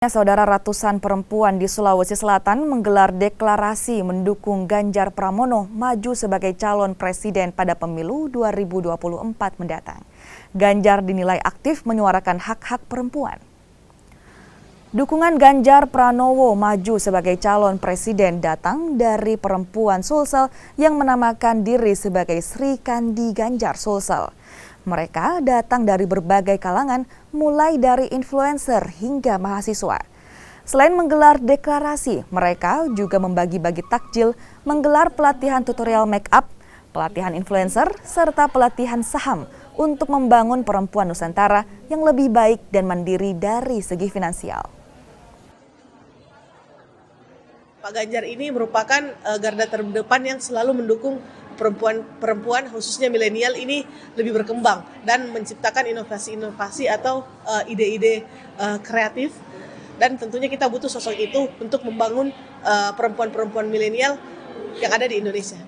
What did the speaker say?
Saudara, ratusan perempuan di Sulawesi Selatan menggelar deklarasi mendukung Ganjar Pramono maju sebagai calon presiden pada pemilu 2024 mendatang. Ganjar dinilai aktif menyuarakan hak-hak perempuan. Dukungan Ganjar Pranowo maju sebagai calon presiden datang dari perempuan Sulsel yang menamakan diri sebagai Sri Kandi Ganjar Sulsel. Mereka datang dari berbagai kalangan, mulai dari influencer hingga mahasiswa. Selain menggelar deklarasi, mereka juga membagi-bagi takjil, menggelar pelatihan tutorial make up, pelatihan influencer, serta pelatihan saham untuk membangun perempuan Nusantara yang lebih baik dan mandiri dari segi finansial. Pak Ganjar ini merupakan garda terdepan yang selalu mendukung perempuan khususnya milenial ini lebih berkembang dan menciptakan inovasi-inovasi atau ide-ide kreatif, dan tentunya kita butuh sosok itu untuk membangun perempuan-perempuan milenial yang ada di Indonesia.